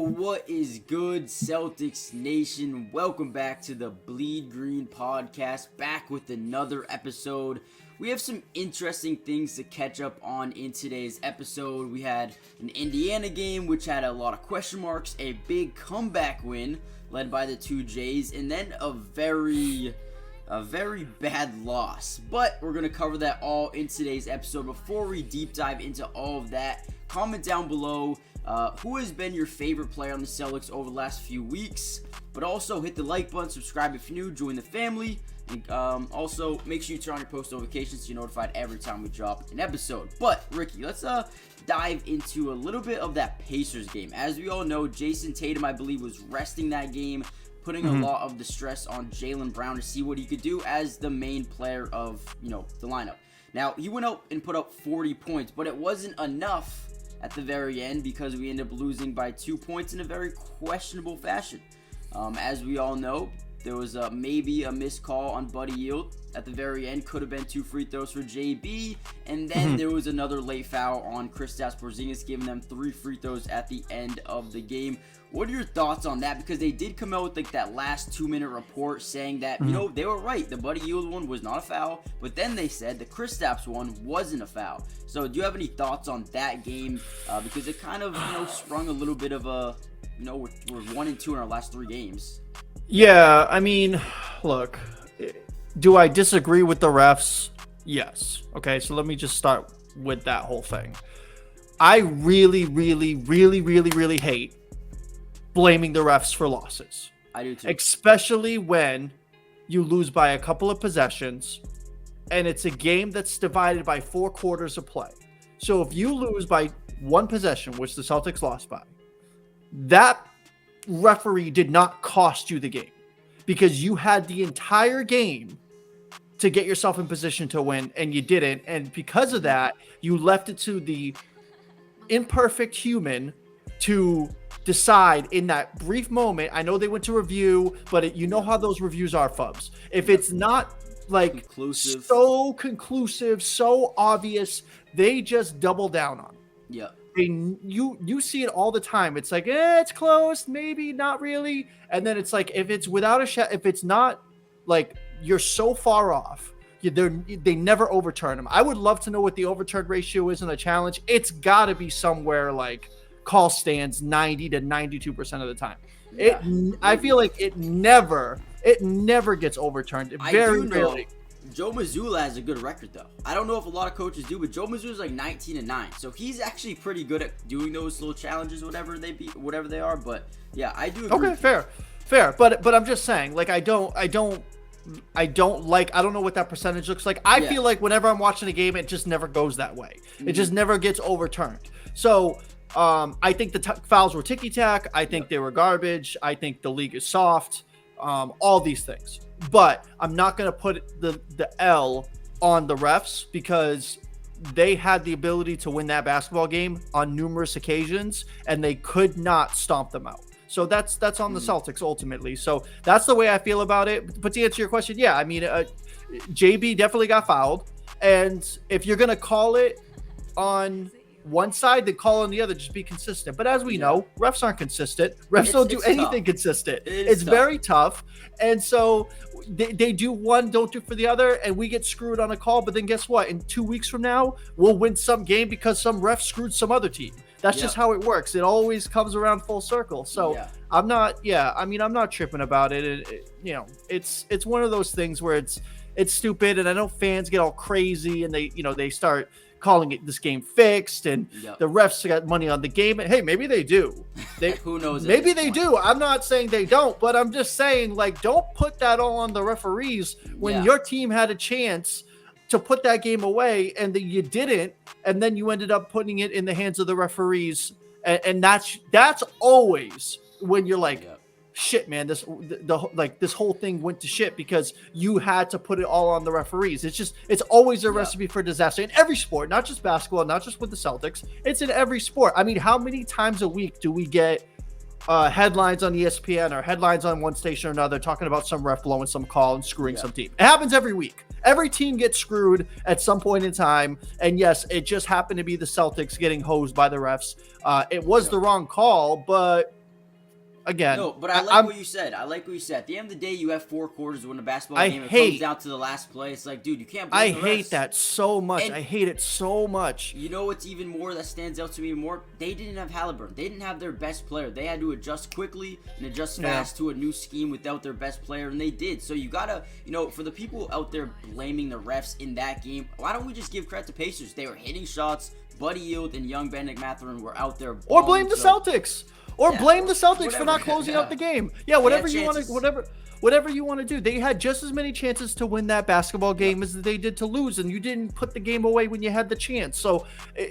What is good, Celtics Nation? Welcome back to the Bleed Green Podcast, back with another episode. We have some interesting things to catch up on in today's episode. We had an Indiana game, which had a lot of question marks, a big comeback win led by the two Jays, and then a very bad loss. But we're going to cover that all in today's episode. Before we deep dive into all of that, comment down below who has been your favorite player on the Celtics over the last few weeks. But also hit the like button, subscribe if you're new, join the family. And also make sure you turn on your post notifications so you're notified every time we drop an episode. But Ricky, let's dive into a little bit of that Pacers game. As we all know, Jason Tatum, I believe, was resting that game, putting a lot of the stress on Jaylen Brown to see what he could do as the main player of, the lineup. Now, he went out and put up 40 points, but it wasn't enough at the very end because we ended up losing by 2 points in a very questionable fashion. As we all know, there was maybe a missed call on Buddy Hield at the very end. Could have been 2 free throws for JB. And then there was another late foul on Kristaps Porzingis, giving them 3 free throws at the end of the game. What are your thoughts on that? Because they did come out with that last 2-minute report saying that, they were right. The Buddy Hield one was not a foul. But then they said the Kristaps one wasn't a foul. So do you have any thoughts on that game? Because it kind of, sprung a little bit of a, we're 1-2 in our last 3 games. Yeah, I mean, look, do I disagree with the refs? Yes. Okay, so let me just start with that whole thing. I really hate blaming the refs for losses. I do too. Especially when you lose by a couple of possessions and it's a game that's divided by 4 quarters of play. So if you lose by 1 possession, which the Celtics lost by, that referee did not cost you the game because you had the entire game to get yourself in position to win and you didn't. And because of that, you left it to the imperfect human to decide in that brief moment. I know they went to review, but you know how those reviews are, Fubs. If it's not like so conclusive, so obvious, they just double down on it. Yeah. You see it all the time. It's like, it's close, maybe, not really. And then it's like, if it's without a shot, if it's not like you're so far off, they never overturn them. I would love to know what the overturn ratio is in the challenge. It's got to be somewhere like call stands 90 to 92% of the time. Yeah. I feel like it never gets overturned. Very rarely. Joe Mazzulla has a good record, though. I don't know if a lot of coaches do, but Joe Mazzulla's like 19-9, so he's actually pretty good at doing those little challenges, whatever they are. But yeah, I do agree. Okay, fair. But I'm just saying, like, I don't know what that percentage looks like. I feel like whenever I'm watching a game, it just never goes that way. It just never gets overturned. So I think the fouls were ticky-tack. I think they were garbage. I think the league is soft. All these things. But I'm not going to put the L on the refs because they had the ability to win that basketball game on numerous occasions, and they could not stomp them out. So that's on the Celtics ultimately. So that's the way I feel about it. But to answer your question, yeah, I mean, JB definitely got fouled. And if you're going to call it on one side, then call on the other. Just be consistent. But as we know, refs aren't consistent. Refs don't do anything consistent. It's very tough. And so they do one, don't do for the other, and we get screwed on a call. But then guess what? In 2 weeks from now, we'll win some game because some ref screwed some other team. That's just how it works. It always comes around full circle. So I'm not tripping about it. It's one of those things where it's stupid. And I know fans get all crazy and they start calling this game fixed and the refs got money on the game. And hey, maybe they do. Who knows? Maybe they do. I'm not saying they don't, but I'm just saying, like, don't put that all on the referees when your team had a chance to put that game away and then you didn't, and then you ended up putting it in the hands of the referees. And that's always when you're like, shit, man, this whole thing went to shit because you had to put it all on the referees. It's always a recipe for disaster in every sport, not just basketball, not just with the Celtics. It's in every sport. I mean, how many times a week do we get headlines on ESPN or headlines on one station or another talking about some ref blowing some call and screwing some team? It happens every week. Every team gets screwed at some point in time. And yes, it just happened to be the Celtics getting hosed by the refs. It was the wrong call, but again, No, but I like what you said. I like what you said. At the end of the day, you have 4 quarters to win a basketball game. It comes down to the last play. It's like, dude, you can't blame the refs. I hate that so much. I hate it so much. You know what's even more that stands out to me more? They didn't have Halliburton. They didn't have their best player. They had to adjust quickly and adjust fast to a new scheme without their best player, and they did. So you gotta, for the people out there blaming the refs in that game, why don't we just give credit to Pacers? They were hitting shots. Buddy Hield and young Bennett Mathurin were out there balling, or blame the Celtics. Or blame the Celtics for not closing out the game. Yeah, whatever you want to, whatever you want to do. They had just as many chances to win that basketball game as they did to lose, and you didn't put the game away when you had the chance. So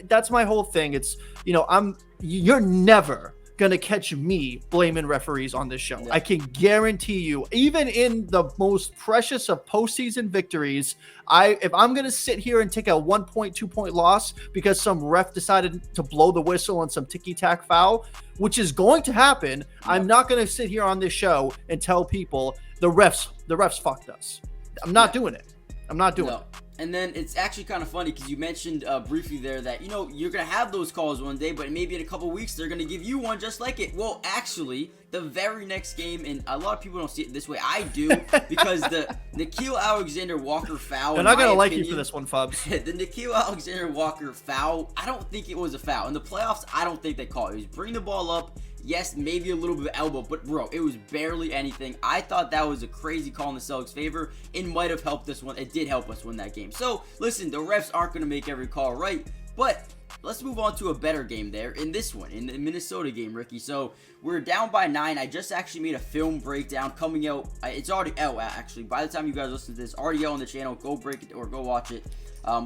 that's my whole thing. It's you're never gonna catch me blaming referees on this show. I can guarantee you, even in the most precious of postseason victories, if I'm gonna sit here and take a 1.2 point loss because some ref decided to blow the whistle on some ticky-tack foul, which is going to happen, I'm not gonna sit here on this show and tell people the refs fucked us. I'm not doing it. I'm not doing it. And then it's actually kind of funny because you mentioned briefly there that, you're going to have those calls one day, but maybe in a couple weeks they're going to give you one just like it. Well, actually, the very next game, and a lot of people don't see it this way. I do, because the Nickeil Alexander-Walker foul. They're not going to like you for this one, Fubs. The Nickeil Alexander-Walker foul, I don't think it was a foul. In the playoffs, I don't think they call it. It was bring the ball up. Yes, maybe a little bit of elbow, but bro, it was barely anything. I thought that was a crazy call in the Celtics' favor. It might have helped us win. It did help us win that game. So, listen, the refs aren't going to make every call right, but let's move on to a better game there in this one, in the Minnesota game, Ricky. So, we're down by 9. I just actually made a film breakdown coming out. It's already out, actually. By the time you guys listen to this, already out on the channel. Go break it or go watch it.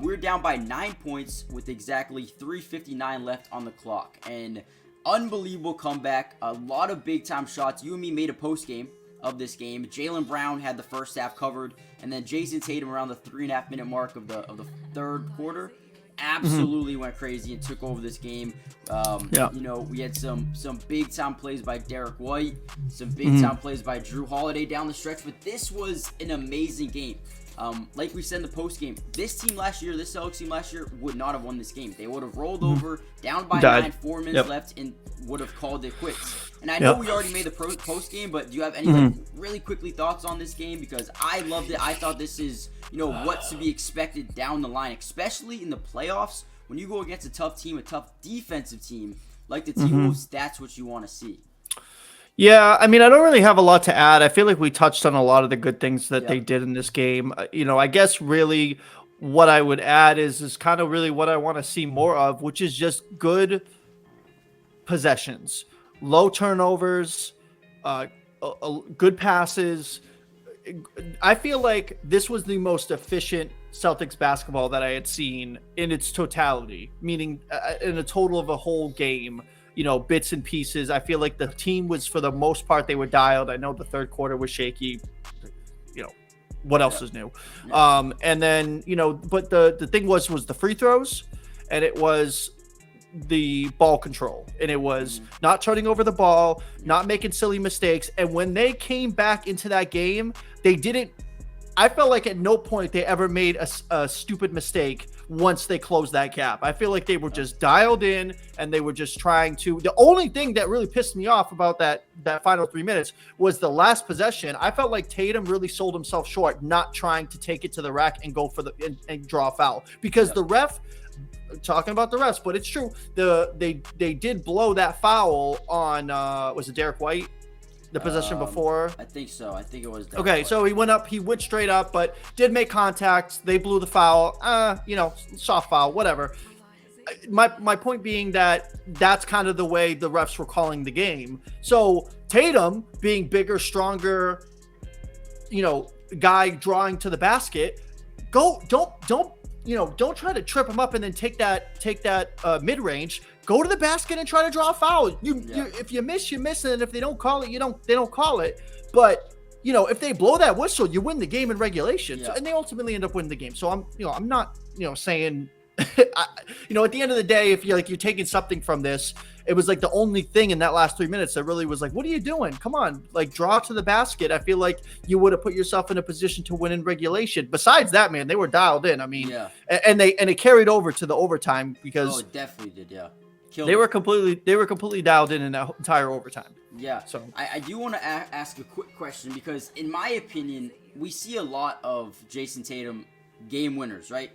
We're down by 9 points with exactly 3:59 left on the clock. And unbelievable comeback. A lot of big-time shots. You and me made a post-game of this game. Jaylen Brown had the first half covered, and then Jason Tatum around the 3.5-minute mark of the third quarter absolutely went crazy and took over this game. We had some big-time plays by Derek White, some big-time plays by Drew Holiday down the stretch, but this was an amazing game. Like we said in the post game, this Celtics team last year would not have won this game. They would have rolled over, down by 9, 4 minutes left, and would have called it quits. And I know we already made the post game, but do you have any really quickly thoughts on this game? Because I loved it. I thought this is what's to be expected down the line, especially in the playoffs when you go against a tough team, a tough defensive team like the Timberwolves. That's what you want to see. Yeah, I mean, I don't really have a lot to add. I feel like we touched on a lot of the good things that they did in this game. I guess really what I would add is kind of really what I want to see more of, which is just good possessions, low turnovers, good passes. I feel like this was the most efficient Celtics basketball that I had seen in its totality, meaning in a total of a whole game. Bits and pieces. I feel like the team was, for the most part, they were dialed. I know the third quarter was shaky. What else is new? And then, but the thing was the free throws, and it was the ball control, and it was not turning over the ball, not making silly mistakes. And when they came back into that game, they didn't. I felt like at no point they ever made a stupid mistake once they closed that gap. I feel like they were just dialed in, and they were just trying to. The only thing that really pissed me off about that final 3 minutes was the last possession. I felt like Tatum really sold himself short, not trying to take it to the rack and go for and draw a foul, because the ref. Talking about the refs, but it's true. They did blow that foul on was it Derek White? The possession before? I think so. I think it was. Okay, so he went straight up, but did make contact. They blew the foul. Soft foul, whatever. My point being that's kind of the way the refs were calling the game. So Tatum, being bigger, stronger, guy drawing to the basket, don't try to trip him up and then take that mid range. Go to the basket and try to draw a foul. If you miss, you miss, and if they don't call it, they don't call it. But if they blow that whistle, you win the game in regulation. So, and they ultimately end up winning the game. So I'm not saying at the end of the day, if you're taking something from this, it was like the only thing in that last 3 minutes that really was like, what are you doing? Come on, draw to the basket. I feel like you would have put yourself in a position to win in regulation. Besides that, man, they were dialed in. I mean, and it carried over to the overtime because it definitely did. Yeah. They were completely dialed in that entire overtime. Yeah. So I do want to ask a quick question, because in my opinion, we see a lot of Jason Tatum game winners, right?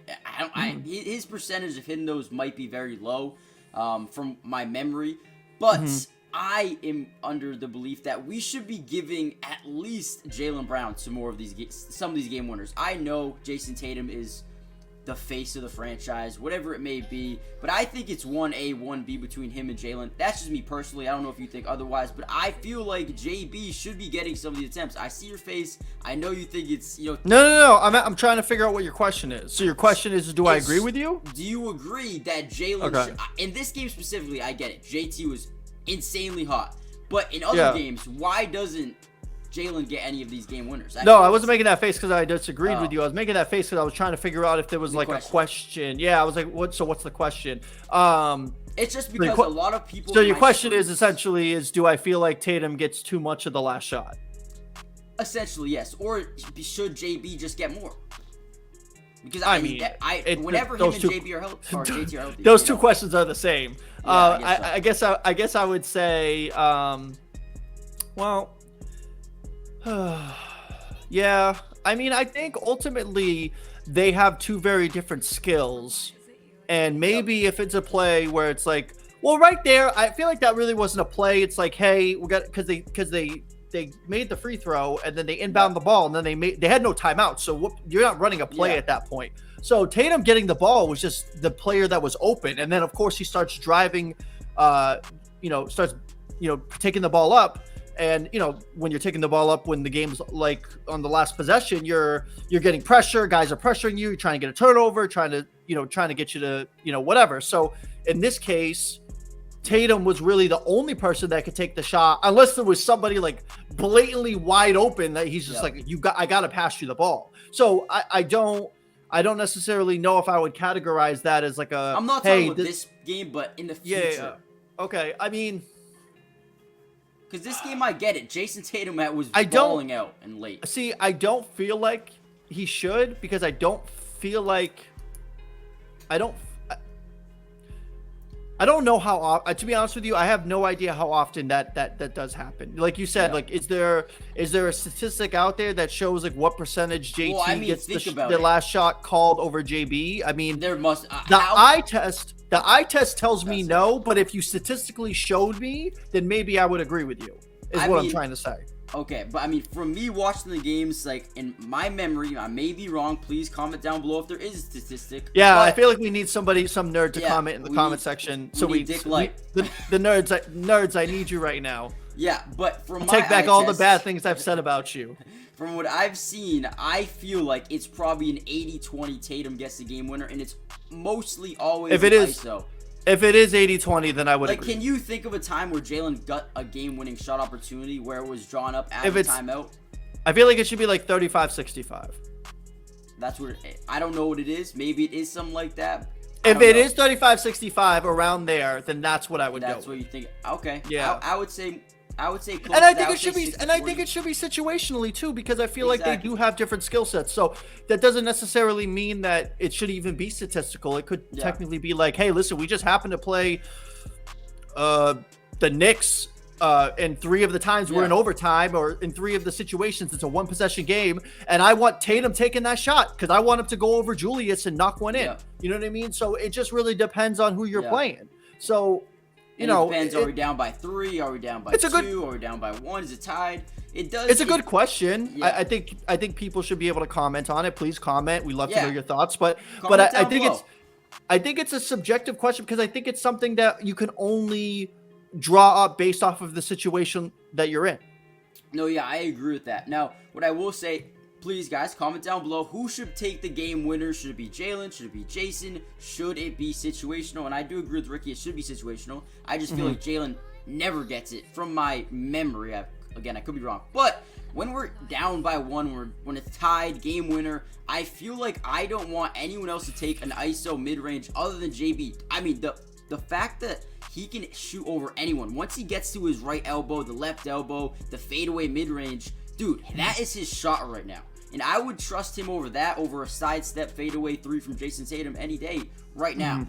His percentage of hitting those might be very low from my memory, but I am under the belief that we should be giving at least Jaylen Brown some of these game winners. I know Jason Tatum is the face of the franchise, whatever it may be, but I think it's 1A, 1B between him and Jaylen. That's just me personally. I don't know if you think otherwise, but I feel like JB should be getting some of these attempts. I see your face. I know you think it's, No. I'm trying to figure out what your question is. So your question is, do I agree with you? Do you agree that Jaylen in this game specifically, I get it, JT was insanely hot, but in other games, why doesn't Jaylen get any of these game winners? I wasn't making that face because I disagreed with you. I was making that face because I was trying to figure out if there was like a question. Yeah, I was like, what? So what's the question? It's just because a lot of people. So your question is essentially do I feel like Tatum gets too much of the last shot? Essentially, yes. Or should JB just get more? Because whenever him and JB are healthy, or JT are healthy, those two questions are the same. I guess I would say, well. Yeah, I mean, I think ultimately they have two very different skills, and maybe if it's a play where it's like, well, right there, I feel like that really wasn't a play. It's like, hey, we got because they made the free throw and then they inbound the ball and then they had no timeout, so you're not running a play at that point. So Tatum getting the ball was just the player that was open, and then of course he starts driving, taking the ball up. And when you're taking the ball up, when the game's like on the last possession, you're getting pressure. Guys are pressuring you. You're trying to get a turnover, trying to get you to whatever. So in this case, Tatum was really the only person that could take the shot, unless there was somebody like blatantly wide open that he's just like, I got to pass you the ball. So I don't necessarily know if I would categorize that as like a. I'm not talking about this game, but in the future. Yeah. Okay. I mean. Because this game, I get it. Jason Tatum was balling out and late. See, I don't feel like he should, because I don't feel like I don't know how. To be honest with you, I have no idea how often that does happen. Like you said, like is there a statistic out there that shows like what percentage JT gets the last shot called over JB? I mean, there must. The eye test tells me no, but if you statistically showed me, then maybe I would agree with you. I'm trying to say. Okay, but I mean, from me watching the games, like in my memory, I may be wrong. Please comment down below if there is a statistic. Yeah, I feel like we need some nerd to comment in the comment section. The nerds, I need you right now. Yeah, but take back all the bad things I've said about you. From what I've seen, I feel like it's probably an 80-20 Tatum gets the game winner, and it's mostly always ISO. If it is 80-20, then I would agree. Can you think of a time where Jaylen got a game-winning shot opportunity where it was drawn up at the timeout? I feel like it should be like 35-65. That's what I don't know what it is. Maybe it is something like that. If it is 35-65 around there, then that's what I would go. That's what you think. Okay. Yeah. I would say close. And I think it should be, and I think it should be situationally too, because I feel like they do have different skill sets. So that doesn't necessarily mean that it should even be statistical. It could technically be like, hey, listen, we just happened to play the Knicks and 3 of the times we're in overtime, or in 3 of the situations it's a 1-possession game, and I want Tatum taking that shot because I want him to go over Julius and knock one in. You know what I mean? So it just really depends on who you're playing. So. It depends. Are we down by 3? Are we down by 2? Are we down by 1? Is it tied? It does. It's a good question. Yeah. I think people should be able to comment on it. Please comment. We love to know your thoughts. But I think it's a subjective question, because I think it's something that you can only draw up based off of the situation that you're in. No, yeah, I agree with that. Now, what I will say, please, guys, comment down below who should take the game winner. Should it be Jaylen? Should it be Jason? Should it be situational? And I do agree with Ricky, it should be situational. I just feel like Jaylen never gets it from my memory. Again, I could be wrong. But when we're down by 1, when it's tied, game winner, I feel like I don't want anyone else to take an ISO mid-range other than JB. I mean, the fact that he can shoot over anyone. Once he gets to his right elbow, the left elbow, the fadeaway mid-range, dude, that is his shot right now. And I would trust him over a sidestep fadeaway 3 from Jason Tatum any day right now.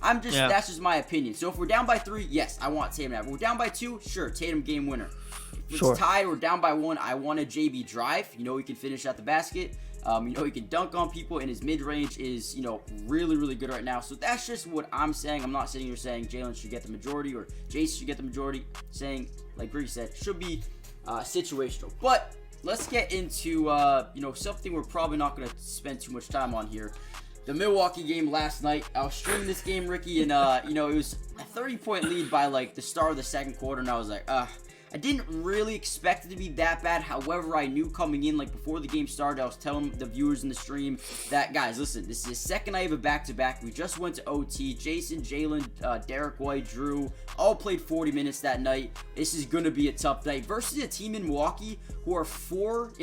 That's just my opinion. So if we're down by 3, yes, I want Tatum to have. If we're down by 2, sure, Tatum game winner. If it's tied or down by 1, I want a JB drive. You know he can finish at the basket. You know he can dunk on people, and his mid-range is, really, really good right now. So that's just what I'm saying. I'm not sitting here saying Jalen should get the majority or Jason should get the majority. Saying, like Greg said, should be situational. But let's get into, something we're probably not going to spend too much time on here. The Milwaukee game last night. I was streaming this game, Ricky, and, it was a 30-point lead by, the start of the second quarter, and I was like, I didn't really expect it to be that bad. However, I knew coming in, before the game started, I was telling the viewers in the stream that, guys, listen, this is the second night of a back-to-back. We just went to OT. Jason, Jalen, Derek White, Drew, all played 40 minutes that night. This is going to be a tough night versus a team in Milwaukee who are 4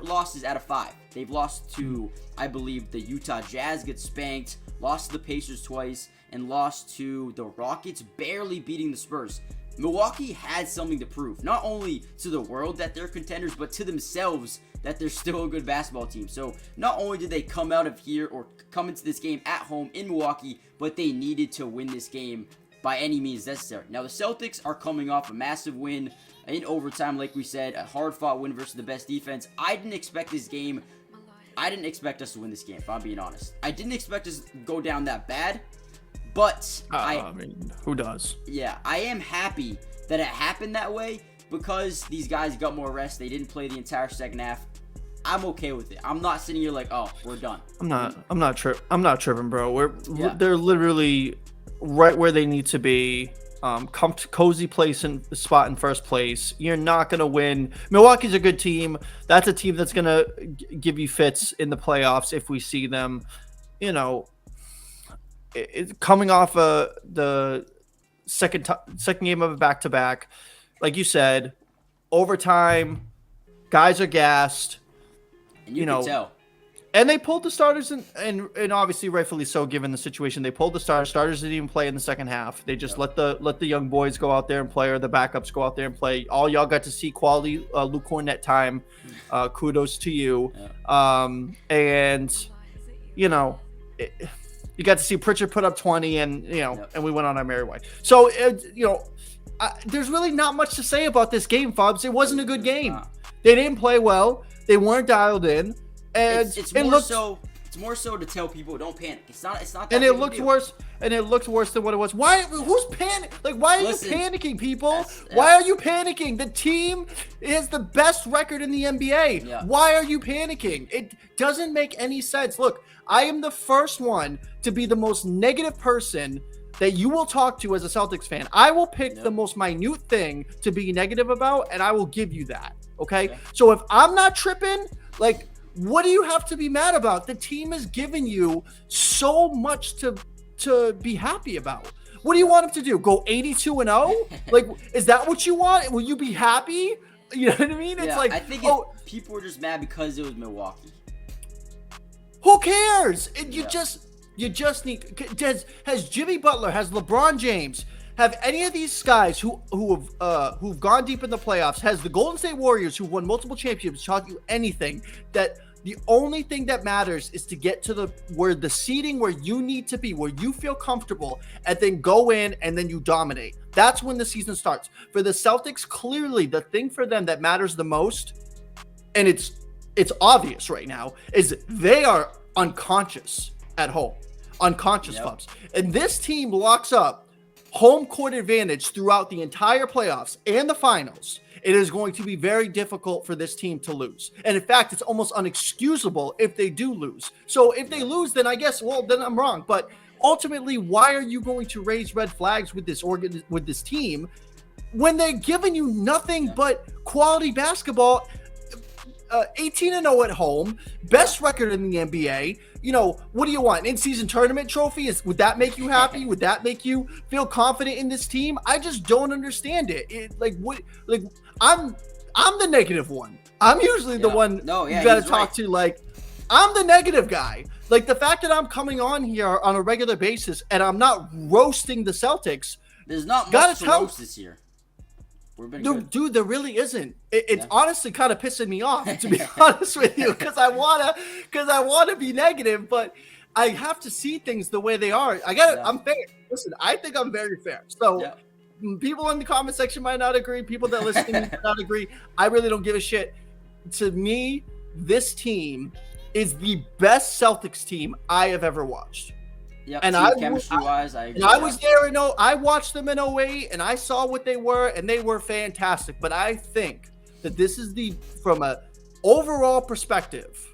losses out of 5. They've lost to, I believe, the Utah Jazz, get spanked, lost to the Pacers twice, and lost to the Rockets, barely beating the Spurs. Milwaukee had something to prove, not only to the world that they're contenders, but to themselves that they're still a good basketball team. So not only did they come out of here or come into this game at home in Milwaukee, but they needed to win this game by any means necessary. Now the Celtics are coming off a massive win in overtime, like we said, a hard-fought win versus the best defense. I didn't expect us to win this game, if I'm being honest. I didn't expect us to go down that bad. But I mean, who does? Yeah, I am happy that it happened that way because these guys got more rest. They didn't play the entire second half. I'm okay with it. I'm not sitting here like, oh, we're done. I'm not tripping, bro. They're literally right where they need to be. Cozy place and spot in first place. You're not gonna win. Milwaukee's a good team. That's a team that's gonna give you fits in the playoffs if we see them. Coming off the second game of a back-to-back, like you said, overtime, guys are gassed. And you can tell. And they pulled the starters, and obviously rightfully so, given the situation. They pulled the starters. Starters didn't even play in the second half. They just let the young boys go out there and play, or the backups go out there and play. All y'all got to see quality Luke Cornett time. Kudos to you. You got to see Pritchard put up 20, and and we went on our merry way. So there's really not much to say about this game, Fubs. It wasn't a good game. They didn't play well. They weren't dialed in, and it's more so to tell people don't panic. It's not that. And it looked worse. And it looked worse than what it was. Why? Who's panic? Why are you panicking, people? Why are you panicking? The team is the best record in the NBA. Yeah. Why are you panicking? It doesn't make any sense. Look, I am the first one to be the most negative person that you will talk to as a Celtics fan. I will pick the most minute thing to be negative about, and I will give you that. Okay? So if I'm not tripping, what do you have to be mad about? The team is giving you so much to be happy about. What do you want them to do? Go 82-0? Is that what you want? Will you be happy? You know what I mean? It's I think people were just mad because it was Milwaukee. Who cares? You just need. Has Jimmy Butler, has LeBron James, have any of these guys who've gone deep in the playoffs, has the Golden State Warriors who've won multiple championships taught you anything that the only thing that matters is to get to where the seating where you need to be, where you feel comfortable, and then go in and then you dominate. That's when the season starts. For the Celtics, clearly the thing for them that matters the most, and it's obvious right now, is they are unconscious at home. Unconscious clubs. And this team locks up home court advantage throughout the entire playoffs and the finals. It is going to be very difficult for this team to lose. And in fact, it's almost unexcusable if they do lose. So if they lose, then I guess, then I'm wrong. But ultimately, why are you going to raise red flags with this team when they're giving you nothing but quality basketball? 18-0 at home, best record in the NBA. What do you want? An in-season tournament trophy? Would that make you happy? Would that make you feel confident in this team? I just don't understand it. I'm the negative one. I'm usually the one you got to talk to. I'm the negative guy. The fact that I'm coming on here on a regular basis and I'm not roasting the Celtics. There's not much to roast this year. Dude, there really isn't. It's honestly kind of pissing me off, to be honest with you, because I wanna be negative, but I have to see things the way they are. Yeah. I'm fair. Listen, I think I'm very fair. So people in the comment section might not agree. People that listen to me might not agree. I really don't give a shit. To me, this team is the best Celtics team I have ever watched. Yeah, and chemistry-wise, I agree. And I was there, I watched them in 08, and I saw what they were, and they were fantastic. But I think that this is from a overall perspective,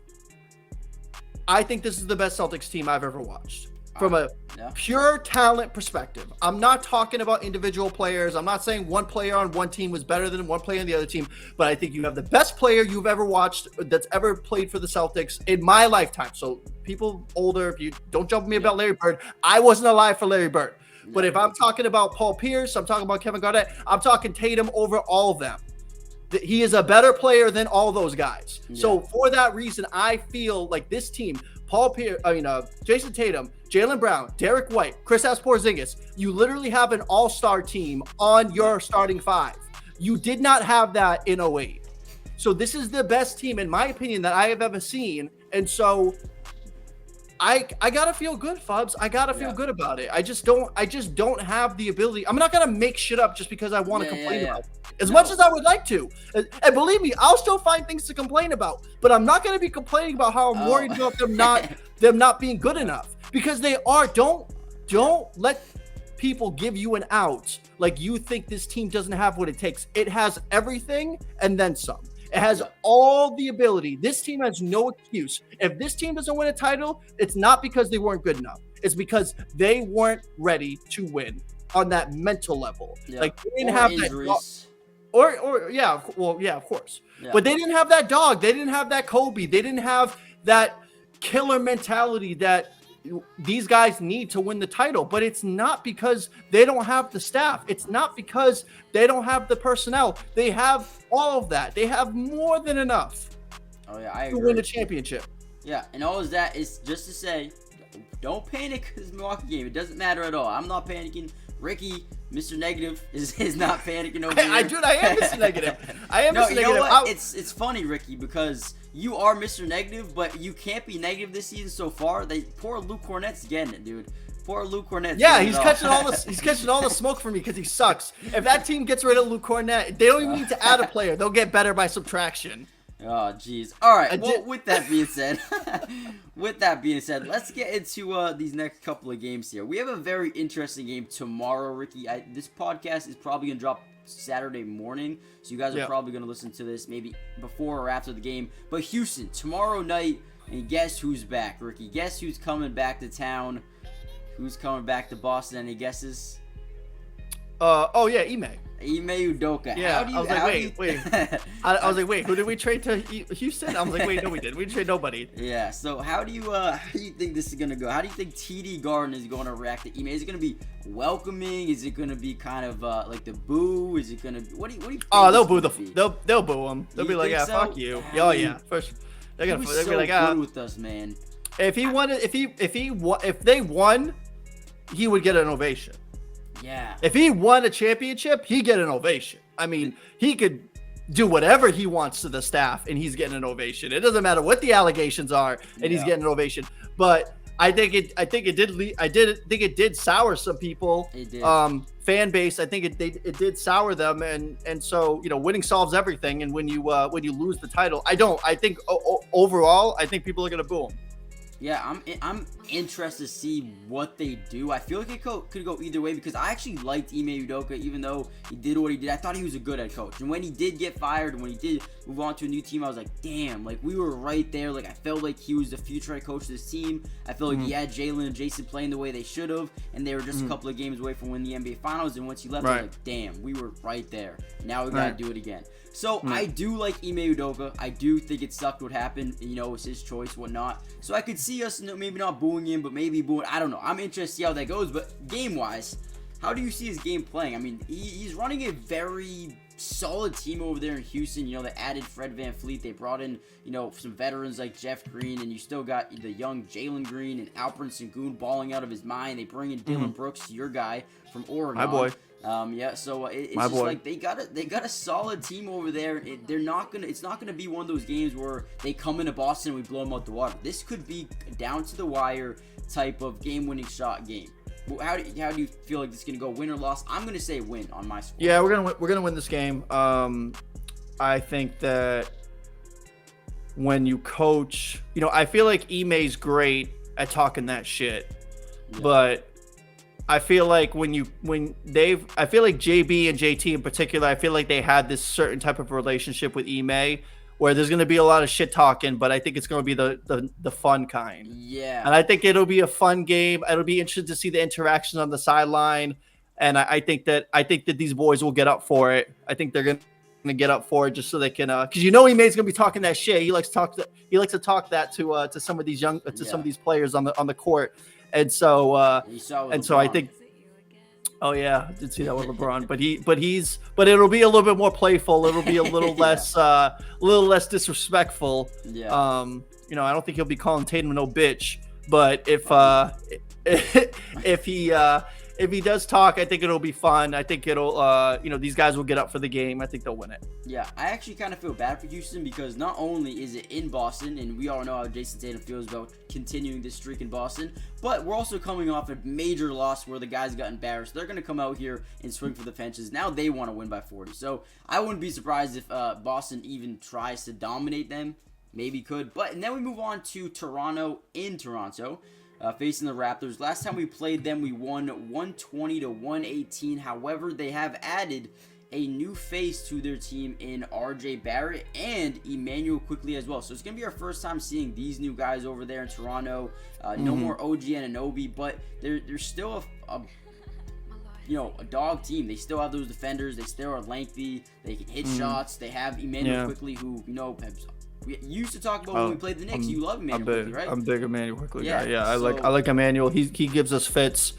I think this is the best Celtics team I've ever watched. From a pure talent perspective. I'm not talking about individual players. I'm not saying one player on one team was better than one player on the other team, but I think you have the best player you've ever watched that's ever played for the Celtics in my lifetime. So people older, if you don't jump me about Larry Bird, I wasn't alive for Larry Bird. But if I'm talking about Paul Pierce, I'm talking about Kevin Garnett, I'm talking Tatum over all of them. He is a better player than all those guys. Yeah. So for that reason, I feel like this team, Paul Pierce, Jason Tatum, Jaylen Brown, Derek White, Kristaps Porzingis, you literally have an all-star team on your starting five. You did not have that in 08. So this is the best team, in my opinion, that I have ever seen. And so I gotta feel good, Fubs. I gotta feel good about it. I just don't have the ability. I'm not gonna make shit up just because I want to complain about it. As much as I would like to. And believe me, I'll still find things to complain about. But I'm not gonna be complaining about how I'm worried about them not being good enough. Because they are. Don't let people give you an out like you think this team doesn't have what it takes. It has everything and then some. It has all the ability. This team has no excuse. If this team doesn't win a title, it's not because they weren't good enough. It's because they weren't ready to win on that mental level. Yeah. Like they didn't have injuries. Of course. Yeah. But they didn't have that dog. They didn't have that Kobe. They didn't have that killer mentality that these guys need to win the title. But it's not because they don't have the staff. It's not because they don't have the personnel. They have all of that. They have more than enough to win the championship. Yeah, and all of that is just to say, don't panic this Milwaukee game. It doesn't matter at all. I'm not panicking. Ricky, Mr. Negative, is not panicking over here. I am Mr. Negative. I am Mr. Negative. You know what? It's funny, Ricky, because you are Mr. Negative, but you can't be negative this season so far. Poor Luke Cornett's getting it, dude. Poor Luke Cornett. Yeah, he's catching all the smoke from me because he sucks. If that team gets rid of Luke Cornett, they don't even need to add a player. They'll get better by subtraction. Oh, jeez. All right. Well, with that being said, let's get into these next couple of games here. We have a very interesting game tomorrow, Ricky. This podcast is probably going to drop Saturday morning, so you guys are probably going to listen to this maybe before or after the game. But Houston, tomorrow night, and guess who's back, Ricky? Guess who's coming back to town? Who's coming back to Boston? Any guesses? Ime. Ime Udoka. Yeah, I was like, wait, who did we trade to Houston? I was like, wait, no, we didn't. We didn't trade nobody. Yeah, so how do you think this is going to go? How do you think TD Garden is going to react to Ime? Is it going to be welcoming? Is it going to be kind of like the boo? Is it going to be, what do you think? Oh, they'll boo they'll boo him. They'll be like, fuck you. Oh, yeah. First, they'll be like, good with us, man. If they won, he would get an ovation. Yeah. If he won a championship, he'd get an ovation. I mean, he could do whatever he wants to the staff, and he's getting an ovation. It doesn't matter what the allegations are, and he's getting an ovation. But I think it did sour some people. It did. Fan base. I think it did sour them, and so winning solves everything. And when you lose the title, I think overall, I think people are gonna boo him. Yeah, I'm interested to see what they do. I feel like it could go either way because I actually liked Ime Udoka, even though he did what he did. I thought he was a good head coach. And when he did get fired, and when he did move on to a new team, I was like, damn, like we were right there. Like I felt like he was the future head coach of this team. I felt like he had Jalen and Jason playing the way they should have, and they were just a couple of games away from winning the NBA Finals. And once he left, I was like, damn, we were right there. Now we gotta do it again. So I do like Ime Udoka. I do think it sucked what happened. It's his choice, whatnot. So I could see us maybe not booing him, but maybe booing. I don't know. I'm interested to see how that goes. But game-wise, how do you see his game playing? I mean, he's running a very solid team over there in Houston. They added Fred VanVleet. They brought in, some veterans like Jeff Green, and you still got the young Jalen Green and Alperen Sengun balling out of his mind. They bring in Dylan Brooks, your guy from Oregon. Hi, boy. Yeah, so it's My just boy. like they got a solid team over there. It's not gonna be one of those games where they come into Boston and we blow them out the water. This could be down to the wire type of game-winning shot game. How do you feel like this is gonna go, win or loss? I'm gonna say win on my score. Yeah, we're gonna win this game. I think that when you coach, I feel like Ime's great at talking that shit, but I feel like I feel like JB and JT in particular, I feel like they had this certain type of relationship with Ime where there's going to be a lot of shit talking, but I think it's going to be the fun kind. Yeah. And I think it'll be a fun game. It'll be interesting to see the interactions on the sideline. And I think that these boys will get up for it. I think they're going to get up for it just so they can, because Ime's going to be talking that shit. He likes to talk that to some of these some of these players on the court. And so I think, oh yeah, I did see that with LeBron, but it'll be a little bit more playful. It'll be a little less disrespectful. Yeah. I don't think he'll be calling Tatum no bitch, but if he does talk, I think it'll be fun. I think it'll, these guys will get up for the game. I think they'll win it. Yeah, I actually kind of feel bad for Houston because not only is it in Boston, and we all know how Jason Tatum feels about continuing this streak in Boston, but we're also coming off a major loss where the guys got embarrassed. They're going to come out here and swing for the fences. Now they want to win by 40. So I wouldn't be surprised if Boston even tries to dominate them. Maybe could. And then we move on to Toronto in Toronto. Facing the Raptors. Last time we played them, we won 120-118. However, they have added a new face to their team in RJ Barrett and Emmanuel Quickly as well. So it's going to be our first time seeing these new guys over there in Toronto. No more OG Anunoby, but they're still a dog team. They still have those defenders. They still are lengthy. They can hit shots. They have Emmanuel Quickly, who we used to talk about when we played the Knicks. You love Emmanuel Quickly, right? I'm big Emmanuel Quickly guy. Yeah, I like Emmanuel. He gives us fits.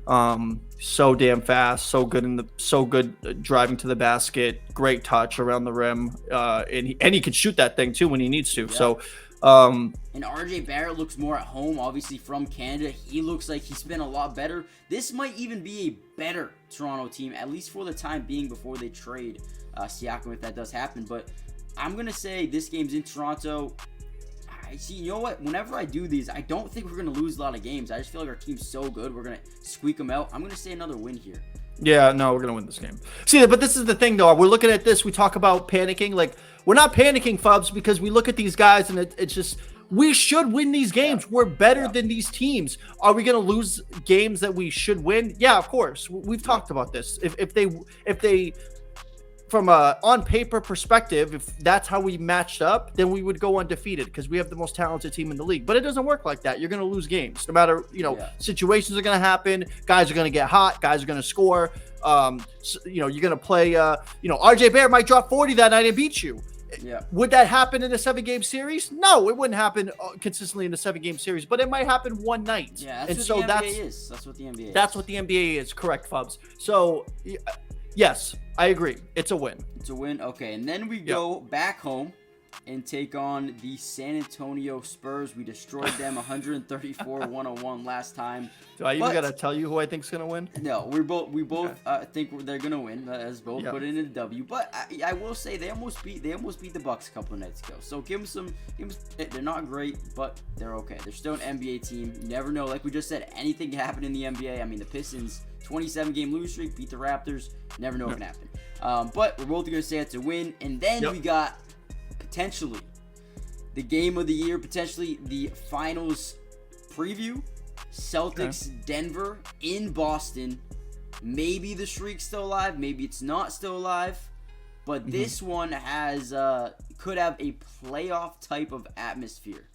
So damn fast, so good driving to the basket, great touch around the rim, and he can shoot that thing too when he needs to. Yeah. So, and RJ Barrett looks more at home, obviously from Canada. He looks like he's been a lot better. This might even be a better Toronto team, at least for the time being, before they trade Siakam if that does happen. But I'm gonna say this game's in Toronto. See, you know what? Whenever I do these, I don't think we're going to lose a lot of games. I just feel like our team's so good. We're going to squeak them out. I'm going to say another win here. Yeah, no, we're going to win this game. See, but this is the thing, though. We're looking at this. We talk about panicking. Like, we're not panicking, Fubs, because we look at these guys, and it's just, we should win these games. Yeah. We're better than these teams. Are we going to lose games that we should win? Yeah, of course. We've talked about this. If they from a on paper perspective, if that's how we matched up, then we would go undefeated because we have the most talented team in the league. But it doesn't work like that. You're going to lose games. No matter, situations are going to happen. Guys are going to get hot. Guys are going to score. You're going to play, RJ Barrett might drop 40 that night and beat you. Yeah. Would that happen in a 7-game series? No, it wouldn't happen consistently in a 7-game series, but it might happen one night. Yeah, that's what the NBA is. That's what the NBA is. That's what the NBA is. Correct, Fubs. So, yes, I agree. It's a win. It's a win. Okay, and then we go back home and take on the San Antonio Spurs. We destroyed them 134-101 last time. Do I even got to tell you who I think's going to win? No, we both think they're going to win, as both put in a W. But I will say they almost beat the Bucks a couple of nights ago. So give them some. They're not great, but they're okay. They're still an NBA team. You never know. Like we just said, anything can happen in the NBA. I mean, the Pistons 27-game losing streak beat the Raptors. Never know what can happen. But we're both going to say it's a win. And then we got potentially the game of the year, potentially the finals preview. Celtics Denver in Boston. Maybe the streak's still alive, maybe it's not still alive, but this one could have a playoff type of atmosphere.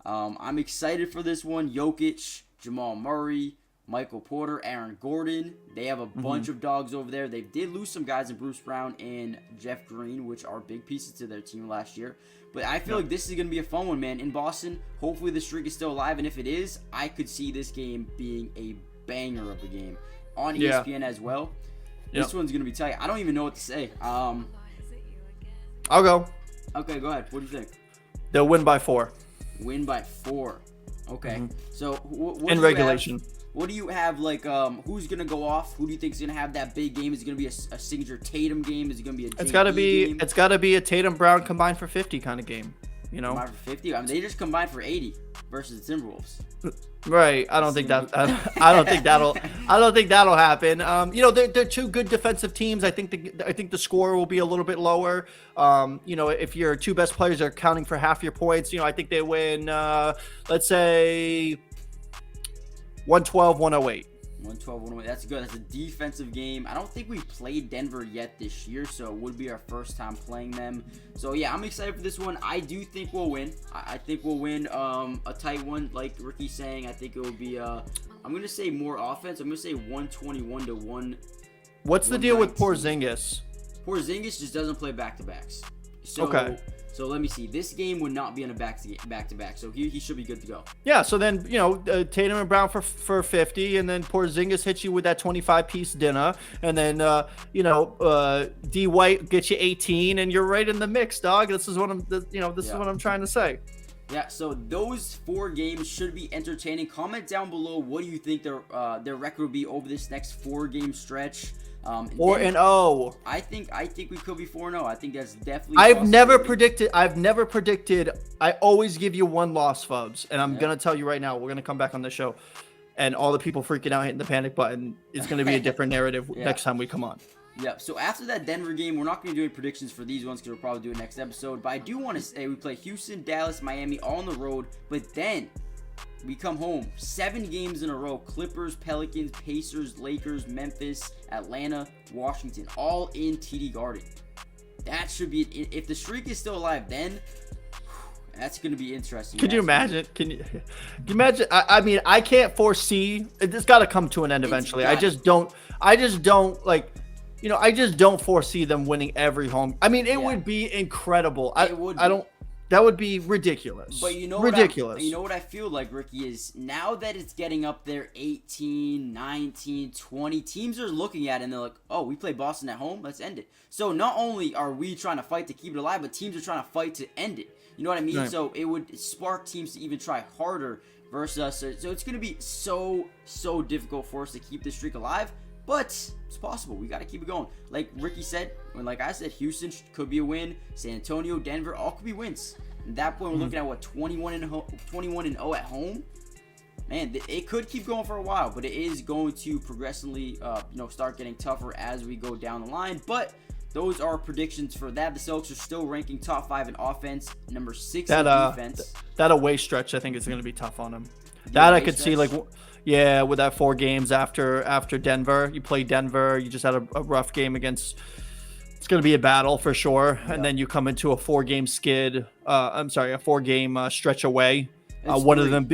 I'm excited for this one. Jokic, Jamal Murray, Michael Porter, Aaron Gordon. They have a bunch of dogs over there. They did lose some guys in Bruce Brown and Jeff Green, which are big pieces to their team last year. But I feel like this is going to be a fun one, man. In Boston, hopefully the streak is still alive. And if it is, I could see this game being a banger of a game on ESPN as well. This one's going to be tight. I don't even know what to say. I'll go. Okay, go ahead. What do you think? They'll win by 4. Win by 4. Okay. So what in regulation. What do you have, like, who's going to go off? Who do you think is going to have that big game? Is it going to be a signature Tatum game? Is it going to be a JB game? It's got to be a Tatum Brown combined for 50 kind of game, you know? Combined for 50? I mean, they just combined for 80 versus the Timberwolves. Right. I don't think that'll happen. You know, they're two good defensive teams. I think the score will be a little bit lower. You know, if your two best players are counting for half your points, you know, I think they win, let's say 112, 108. 112, 108. That's good. That's a defensive game. I don't think we've played Denver yet this year, so it would be our first time playing them. So, yeah, I'm excited for this one. I do think we'll win. I think we'll win a tight one, like Ricky's saying. I think it will be, I'm going to say more offense. I'm going to say 121 to 1. What's the deal with Porzingis? Porzingis just doesn't play back-to-backs. So, okay. So let me see. This game would not be on a back-to-back, so he should be good to go. Yeah, so then, you know, Tatum and Brown for 50, and then Porzingis hits you with that 25-piece dinner, and then, you know, D. White gets you 18, and you're right in the mix, dog. This is what I'm trying to say. Yeah, so those 4 games should be entertaining. Comment down below, what do you think their record will be over this next 4-game stretch? 4-0. I think we could be 4-0. I think that's definitely. I've never predicted. I always give you one loss, Fubs, and I'm gonna tell you right now. We're gonna come back on the show, and all the people freaking out hitting the panic button. It's gonna be a different narrative next time we come on. Yeah. So after that Denver game, we're not gonna do any predictions for these ones because we'll probably do it next episode. But I do want to say we play Houston, Dallas, Miami all on the road, but then we come home 7 games in a row. Clippers, Pelicans, Pacers, Lakers, Memphis, Atlanta, Washington, all in TD Garden. That should be, if the streak is still alive, then that's going to be interesting. Could you imagine? Can you imagine? I mean, I can't foresee. It's got to come to an end eventually. I just don't like. You know, I just don't foresee them winning every home. I mean, it would be incredible. That would be ridiculous. But you know ridiculous. You know what I feel like, Ricky, is now that it's getting up there 18, 19, 20, teams are looking at it and they're like, oh, we play Boston at home, let's end it. So not only are we trying to fight to keep it alive, but teams are trying to fight to end it. You know what I mean? Right. So it would spark teams to even try harder versus us. So it's going to be so difficult for us to keep this streak alive. But it's possible. We got to keep it going. Like Ricky said, like I said, Houston could be a win. San Antonio, Denver, all could be wins. At that point, we're looking at what, 21-0 at home. Man, it could keep going for a while, but it is going to progressively, start getting tougher as we go down the line. But those are predictions for that. The Celtics are still ranking top 5 in offense, number 6 in defense. That away stretch, I think, is going to be tough on them. That I could see, like. Yeah, with that 4 games after Denver. You play Denver. You just had a rough game against. It's going to be a battle for sure. Yeah. And then you come into a 4-game skid. A 4-game stretch away. One of them.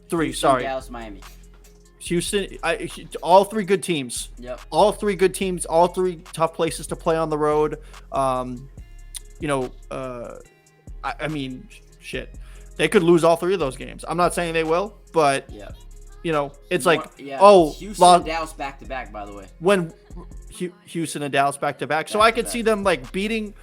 3, Houston, sorry. Dallas, Miami. Houston. All 3 good teams. Yep. All 3 good teams. All 3 tough places to play on the road. I mean, shit. They could lose all 3 of those games. I'm not saying they will, but. Yeah. You know, it's like, Houston and Dallas back-to-back, by the way. When Houston and Dallas back-to-back. So I could see them, like, beating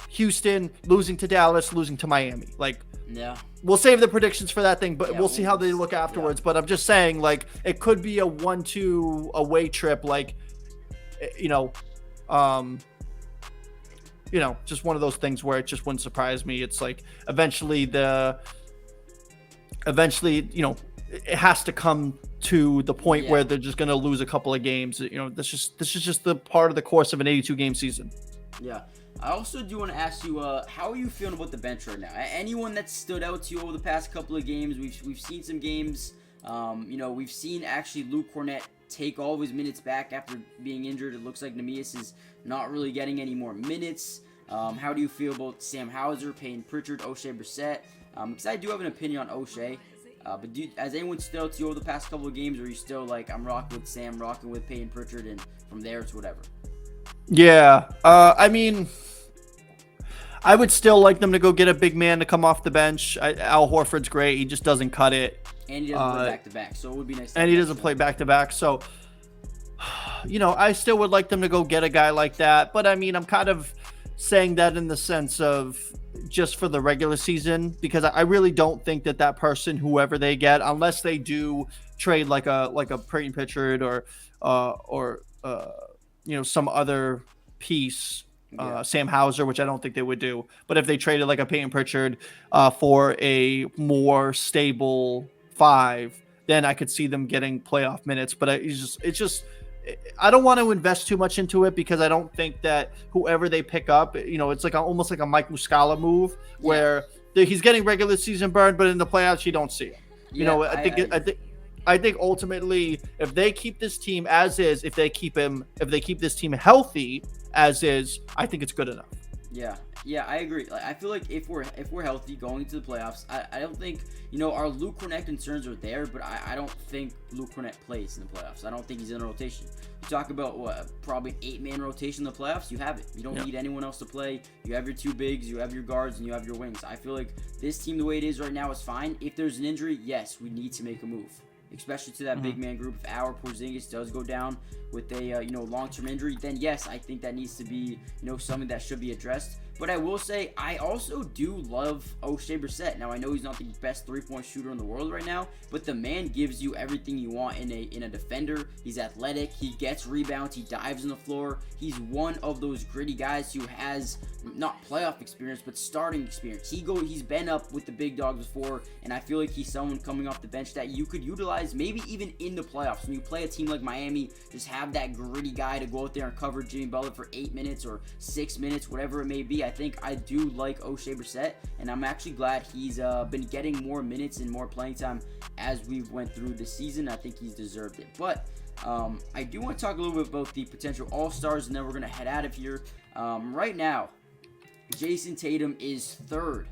Houston, losing to Dallas, losing to Miami. Like, yeah. We'll save the predictions for that thing, but we'll see how they look afterwards. Yeah. But I'm just saying, like, it could be a 1-2 away trip, like, just one of those things where it just wouldn't surprise me. It's like, eventually, it has to come to the point where they're just going to lose a couple of games. You know, this is just the part of the course of an 82-game season. Yeah. I also do want to ask you, how are you feeling about the bench right now? Anyone that stood out to you over the past couple of games? We've seen some games. We've seen actually Luke Cornett take all of his minutes back after being injured. It looks like Neemias is not really getting any more minutes. How do you feel about Sam Hauser, Payne Pritchard, O'Shea Brissett? Because I do have an opinion on O'Shea. But has anyone stood out to you over the past couple of games, or are you still like, I'm rocking with Sam, rocking with Payne Pritchard, and from there it's whatever? Yeah. I mean, I would still like them to go get a big man to come off the bench. Al Horford's great. He just doesn't cut it. And he doesn't play back-to-back, so it would be nice. And he doesn't play back-to-back, so, I still would like them to go get a guy like that. But, I mean, I'm kind of saying that in the sense of just for the regular season, because I really don't think that person, whoever they get, unless they do trade like a Peyton Pritchard or some other piece, Sam Hauser, which I don't think they would do. But if they traded like a Peyton Pritchard for a more stable 5, then I could see them getting playoff minutes. But it's just I don't want to invest too much into it because I don't think that whoever they pick up, it's like almost like a Mike Muscala move where he's getting regular season burn, but in the playoffs you don't see him. I think ultimately if they keep this team as is, if they keep this team healthy as is, I think it's good enough. Yeah, I agree. Like, I feel like if we're healthy going into the playoffs, I don't think our Luke Cornett concerns are there, but I don't think Luke Cornett plays in the playoffs. I don't think he's in the rotation. You talk about probably an 8-man rotation in the playoffs. You have it. You don't need anyone else to play. You have your 2 bigs, you have your guards, and you have your wings. I feel like this team, the way it is right now, is fine. If there's an injury, yes, we need to make a move, especially to that big man group. If our Porzingis does go down with a long-term injury, then yes, I think that needs to be something that should be addressed. But I will say, I also do love O'Shea Brissett. Now, I know he's not the best three-point shooter in the world right now, but the man gives you everything you want in a defender. He's athletic. He gets rebounds. He dives on the floor. He's one of those gritty guys who has not playoff experience, but starting experience. He's been up with the big dogs before, and I feel like he's someone coming off the bench that you could utilize maybe even in the playoffs. When you play a team like Miami, just have that gritty guy to go out there and cover Jimmy Butler for 8 minutes or 6 minutes, whatever it may be. I think I do like O'Shea Brissett, and I'm actually glad he's been getting more minutes and more playing time as we've went through the season. I think he's deserved it. But I do want to talk a little bit about the potential All-Stars, and then we're going to head out of here. Right now, Jason Tatum is 3rd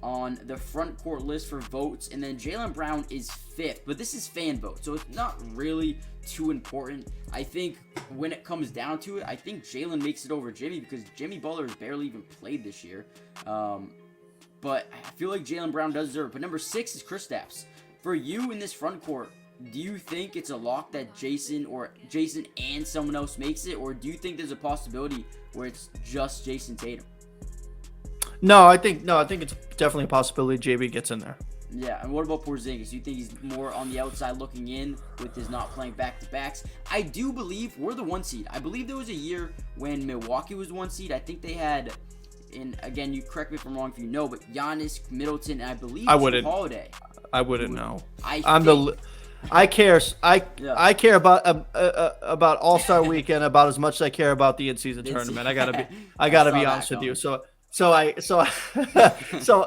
on the front court list for votes, and then Jaylen Brown is 5th, but this is fan vote, so it's not really too important. I think when it comes down to it, I think Jaylen makes it over Jimmy because Jimmy Butler has barely even played this year, but I feel like Jaylen Brown does deserve it. But number 6 is Kristaps. For you in this front court, do you think it's a lock that Jason and someone else makes it, or do you think there's a possibility where it's just Jason Tatum? No, I think it's definitely a possibility JB gets in there. Yeah, and what about Porzingis? Do you think he's more on the outside looking in with his not playing back-to-backs? I do believe we're the 1 seed. I believe there was a year when Milwaukee was 1 seed. I think they had, and again, you correct me if I'm wrong if you know, but Giannis, Middleton, and I believe Jrue Holiday. I wouldn't know. I care about All-Star Weekend about as much as I care about the in-season tournament. I gotta be honest with you. So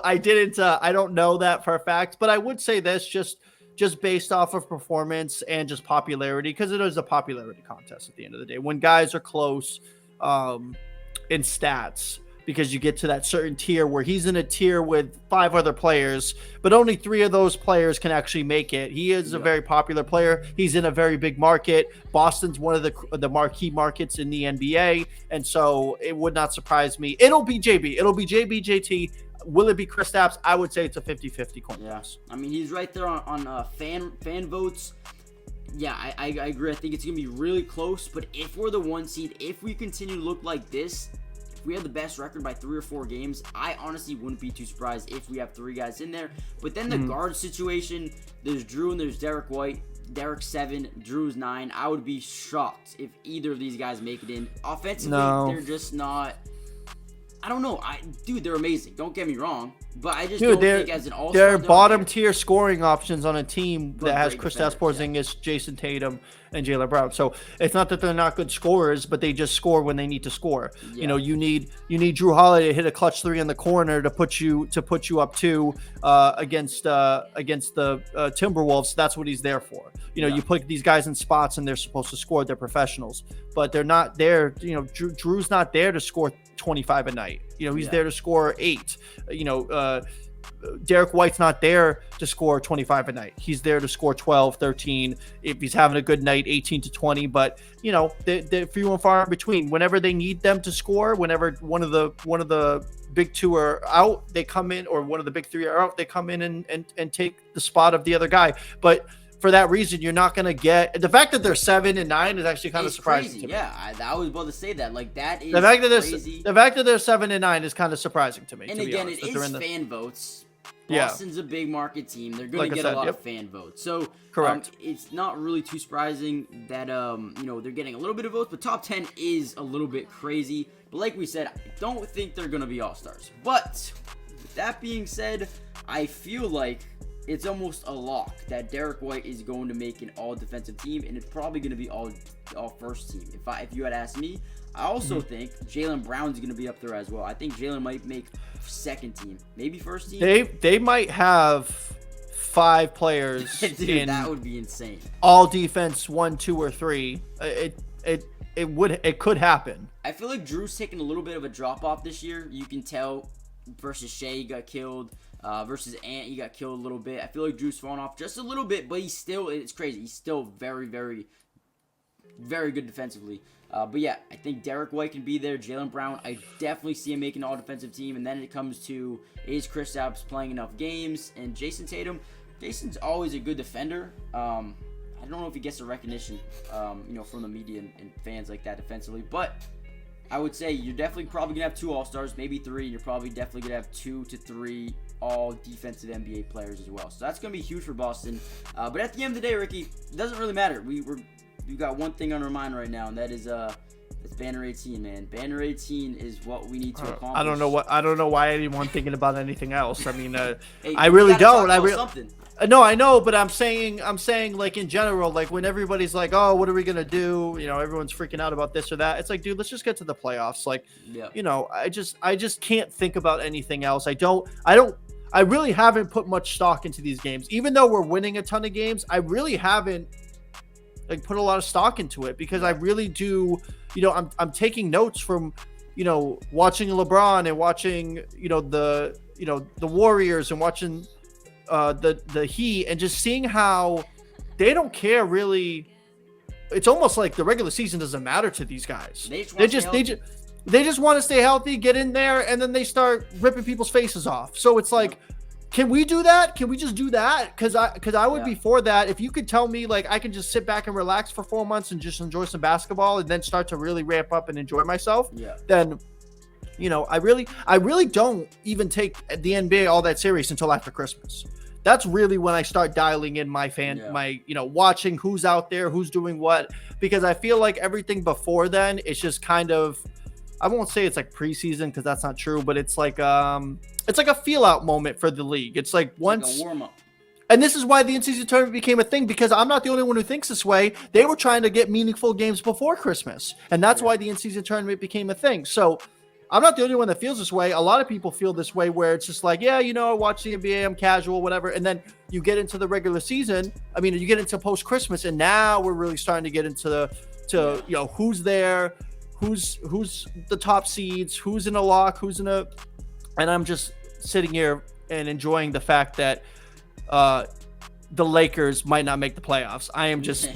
I didn't. I don't know that for a fact, but I would say this just based off of performance and just popularity, because it is a popularity contest at the end of the day. When guys are close in stats, because you get to that certain tier where he's in a tier with 5 other players, but only 3 of those players can actually make it. He is a very popular player. He's in a very big market. Boston's one of the marquee markets in the NBA, and so it would not surprise me. It'll be JB. It'll be JB, JT. Will it be Kristaps? I would say it's a 50-50 coin toss. I mean, he's right there on fan votes. Yeah, I agree. I think it's going to be really close, but if we're the 1 seed, if we continue to look like this, we have the best record by 3 or 4 games, I honestly wouldn't be too surprised if we have 3 guys in there. But then the guard situation, there's Jrue and there's Derek White. Derek's 7, Drew's 9. I would be shocked if either of these guys make it in. Offensively, they're just not. I don't know. They're amazing. Don't get me wrong, but I just don't think as an all-star. They're bottom tier scoring options on a team that has Kristaps Porzingis, Jason Tatum, and Jaylen Brown. So it's not that they're not good scorers, but they just score when they need to score. Yeah. You need Jrue Holiday to hit a clutch 3 in the corner to put you up 2 against the Timberwolves. That's what he's there for. You put these guys in spots and they're supposed to score. They're professionals, but they're not there. Drew's not there to score 25 a night. He's there to score 8. Derek White's not there to score 25 a night. He's there to score 12, 13. If he's having a good night, 18 to 20. But they're few and far in between. Whenever they need them to score, whenever one of the big 2 are out, they come in, or one of the big 3 are out, they come in and take the spot of the other guy. But for that reason, you're not going to get the fact that they're 7 and 9 is actually kind of surprising crazy. To me. Yeah, I was about to say that. Like, that is the fact that crazy. The fact that they're 7 and 9 is kind of surprising to me. And to again, be honest, it is fan votes. Boston's a big market team. They're going to get a lot of fan votes. So correct. It's not really too surprising that they're getting a little bit of votes, but top 10 is a little bit crazy. But like we said, I don't think they're going to be all-stars. But with that being said, I feel like it's almost a lock that Derek White is going to make an all-defensive team, and it's probably going to be all first team. If you had asked me, I also think Jaylen Brown's going to be up there as well. I think Jaylen might make second team, maybe first team. They might have 5 players. Dude, that would be insane. All defense 1, 2, or 3. It could happen. I feel like Drew's taken a little bit of a drop off this year. You can tell versus Shea, he got killed. Versus Ant, he got killed a little bit. I feel like Drew's fallen off just a little bit, but it's crazy. He's still very, very, very good defensively. But yeah, I think Derek White can be there. Jaylen Brown, I definitely see him making an all-defensive team. And then it comes to, is Kristaps playing enough games? And Jason Tatum, Jason's always a good defender. I don't know if he gets the recognition, from the media and fans like that defensively. But I would say you're definitely probably going to have 2 All-Stars, maybe 3. And you're probably definitely going to have 2 to 3 all-defensive NBA players as well. So that's going to be huge for Boston. But at the end of the day, Ricky, it doesn't really matter. We've got one thing on our mind right now, and that is it's Banner 18, man. Banner 18 is what we need to accomplish. I don't know why anyone's thinking about anything else. I mean, hey, I really don't. Something. No, I know, but I'm saying like in general, like when everybody's like, oh, what are we gonna do? Everyone's freaking out about this or that. It's like, dude, let's just get to the playoffs. Like, I just can't think about anything else. I really haven't put much stock into these games, even though we're winning a ton of games. I really haven't put a lot of stock into it because I really do. I'm taking notes from, watching LeBron and watching, the Warriors and watching the Heat and just seeing how they don't care really. It's almost like the regular season doesn't matter to these guys. They just want to stay healthy, get in there, and then they start ripping people's faces off. So it's like, can we do that? Can we just do that? Because I would be for that. If you could tell me I can just sit back and relax for 4 months and just enjoy some basketball and then start to really ramp up and enjoy myself, then I really don't even take the NBA all that serious until after Christmas. That's really when I start dialing in my watching who's out there, who's doing what, because I feel like everything before then is just kind of, I won't say it's like preseason because that's not true, but it's like a feel out moment for the league. It's like once a warm up. And this is why the in-season tournament became a thing, because I'm not the only one who thinks this way. They were trying to get meaningful games before Christmas, and that's why the in-season tournament became a thing. So I'm not the only one that feels this way. A lot of people feel this way where it's just like, I watch the NBA, I'm casual, whatever. And then you get into the regular season. I mean, you get into post-Christmas, and now we're really starting to get into who's there, who's the top seeds, who's in a lock, and I'm just sitting here and enjoying the fact that the Lakers might not make the playoffs. I am just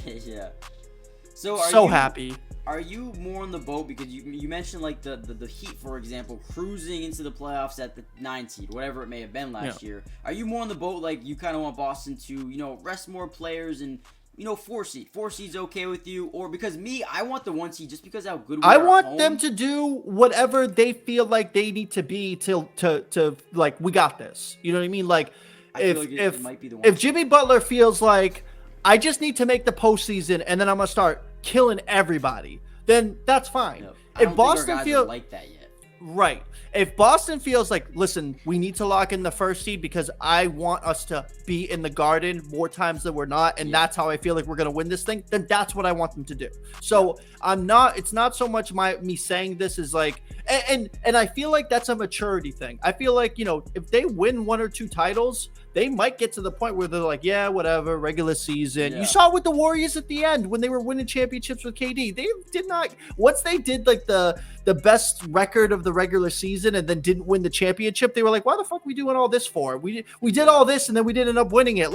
so happy. Are you more on the boat because you mentioned like the Heat, for example, cruising into the playoffs at the 9 seed, whatever it may have been last year? Are you more on the boat like you kind of want Boston to rest more players and 4 seed? 4 seed's okay with you? Or because I want the 1 seed just because how good we are. I want them to do whatever they feel like they need to be to like, we got this. You know what I mean? Like, if Jimmy Butler feels like I just need to make the postseason and then I'm gonna start killing everybody, then that's fine. If Boston feels like that yet, right? If Boston feels like, listen, we need to lock in the 1st seed because I want us to be in the Garden more times than we're not, and that's how I feel like we're gonna win this thing, then that's what I want them to do. So it's not so much me saying this is like, and I feel like that's a maturity thing. I feel like, if they win 1 or 2 titles, they might get to the point where they're like, whatever, regular season. You saw it with the Warriors at the end when they were winning championships with KD. They did not, once they did like the best record of the regular season and then didn't win the championship, they were like, why the fuck are we doing all this for? We did all this and then we didn't end up winning it.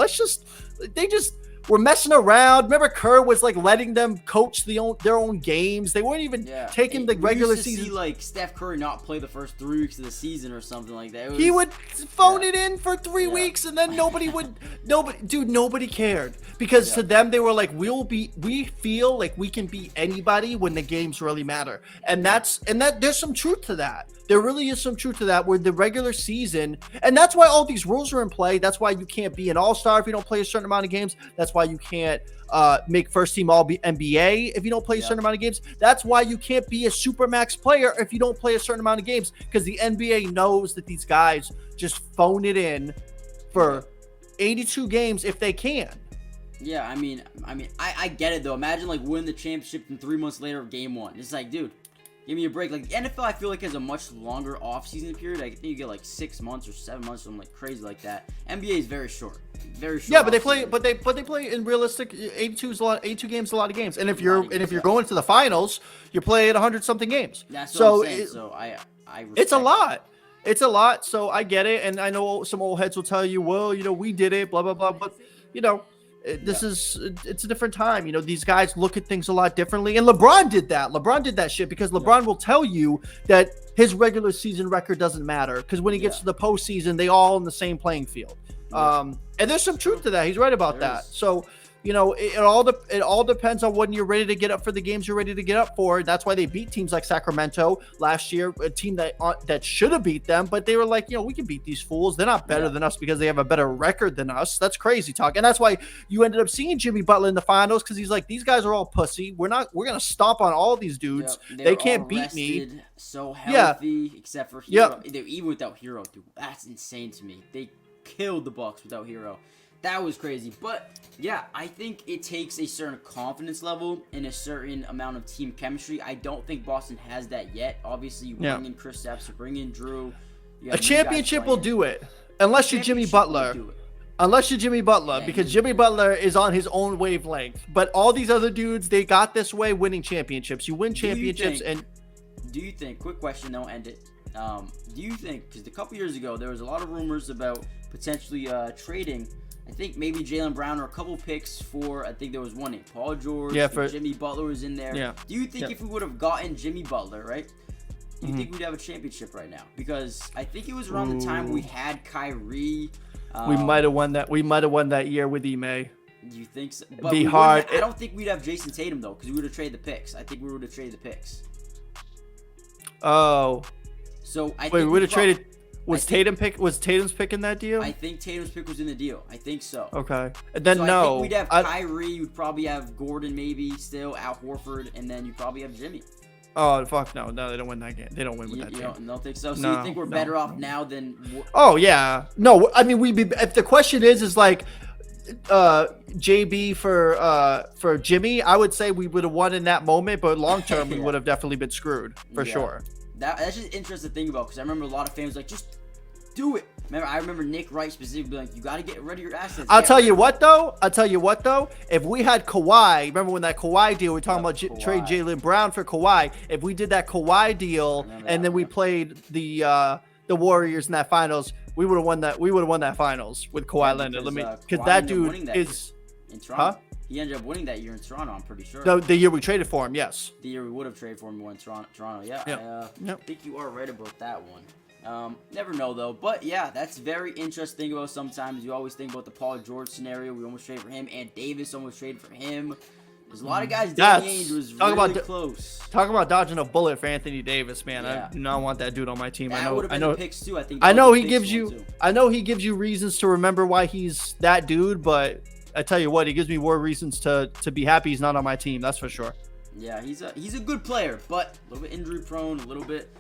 were messing around. Remember, Kerr was like letting them coach their own games. They weren't even taking the regular season. See, like Steph Curry not play the first 3 weeks of the season or something like that. He would phone it in for 3 weeks, and then nobody cared, because to them they were like, we feel like we can beat anybody when the games really matter, and there's some truth to that. There really is some truth to that, where the regular season, and that's why all these rules are in play. That's why you can't be an all-star if you don't play a certain amount of games. That's why you can't make first team all NBA if you don't play a certain amount of games. That's why you can't be a supermax player if you don't play a certain amount of games, because the NBA knows that these guys just phone it in for 82 games if they can. Yeah, I mean, I get it though. Imagine like winning the championship and 3 months later of game 1. It's like, dude, give me a break. Like the NFL, I feel like has a much longer off-season period. I think you get like 6 months or 7 months, something like crazy like that. NBA is very short, very short. Yeah, but they play in realistic 82 is a lot. 82 games is a lot of games. And if you're going to the finals, you're playing 100 something games. That's what I'm saying. So I it's a lot. It's a lot. So I get it, and I know some old heads will tell you, well, we did it, blah blah blah. But it's a different time. These guys look at things a lot differently, and LeBron did that shit, because LeBron will tell you that his regular season record doesn't matter, because when he gets to the postseason, they all in the same playing field. And there's some truth to that. He's right about that. So it all depends on when you're ready to get up for the games you're ready to get up for. That's why they beat teams like Sacramento last year, a team that should have beat them, but they were like, we can beat these fools. They're not better than us because they have a better record than us. That's crazy talk. And that's why you ended up seeing Jimmy Butler in the finals, because he's like, these guys are all pussy. We're gonna stomp on all these dudes. They can't beat me. So healthy, except for Hero. Even without Hero, dude, that's insane to me. They killed the Bucks without Hero. That was crazy. But yeah, I think it takes a certain confidence level and a certain amount of team chemistry. I don't think Boston has that yet. Obviously, you bring in Chris Epps, you bring in Drew. A championship will do it, unless you're Jimmy Butler. Unless you're Jimmy Butler, because Jimmy Butler is on his own wavelength. But all these other dudes, they got this way winning championships. You win championships. Do you think, quick question, don't end it. Do you think, because a couple years ago, there was a lot of rumors about potentially trading, I think maybe Jaylen Brown or a couple picks for, I think there was one named Paul George. Yeah, Jimmy Butler was in there. Yeah. Do you think if we would have gotten Jimmy Butler, right, do you think we'd have a championship right now? Because I think it was around the time we had Kyrie. We might have won that. We might have won that year with Ime. Do you think so? But be hard. I don't think we'd have Jason Tatum though, because we would have traded the picks. I think we would have traded the picks. Oh. So I think we would have traded. Was Tatum's pick in that deal? I think Tatum's pick was in the deal. I think so. Okay. And then I think we'd have Kyrie. You'd probably have Gordon, maybe still Al Horford, and then you'd probably have Jimmy. Oh fuck no! They don't win that game. They don't win with that team. You don't think so? So you think we're better off now than? Oh yeah. No, I mean if the question is like JB for Jimmy, I would say we would have won in that moment, but long term we would have definitely been screwed for sure. That's just interesting to think about, because I remember a lot of fans like, just do it. I remember Nick Wright specifically like, you got to get rid of your assets. I'll tell you what though. If we had Kawhi, remember when that Kawhi deal, we were talking about trade Jaylen Brown for Kawhi. If we did that Kawhi deal and then we played the Warriors in that finals, we would have won that. We would have won that finals with Kawhi Leonard. Because that dude is in Toronto. He ended up winning that year in Toronto, I'm pretty sure. The year we traded for him, yes. The year we would have traded for him in Toronto. Yeah. I think you are right about that one. Never know, though. But, yeah, that's very interesting to think about sometimes. You always think about the Paul George scenario. We almost traded for him. And Davis almost traded for him. There's a lot of guys. Danny Ainge was really close. Talk about dodging a bullet for Anthony Davis, man. I do not want that dude on my team. That would have been picks, too. I know he gives you reasons to remember why he's that dude, but I tell you what, he gives me more reasons to be happy he's not on my team. That's for sure. Yeah, he's a good player, but a little bit injury prone, a little bit,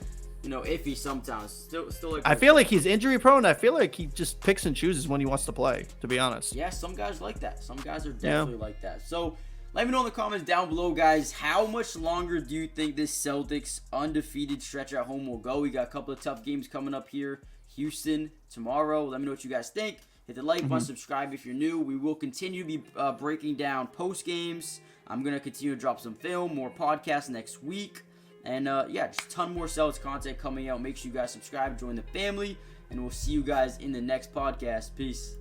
iffy sometimes. Still like. I feel like he's injury prone. I feel like he just picks and chooses when he wants to play. To be honest. Yeah, some guys like that. Some guys are definitely like that. So let me know in the comments down below, guys. How much longer do you think this Celtics undefeated stretch at home will go? We got a couple of tough games coming up here. Houston tomorrow. Let me know what you guys think. Hit the like button, subscribe if you're new. We will continue to be breaking down post games. I'm going to continue to drop some film, more podcasts next week. And just a ton more Celtics content coming out. Make sure you guys subscribe, join the family, and we'll see you guys in the next podcast. Peace.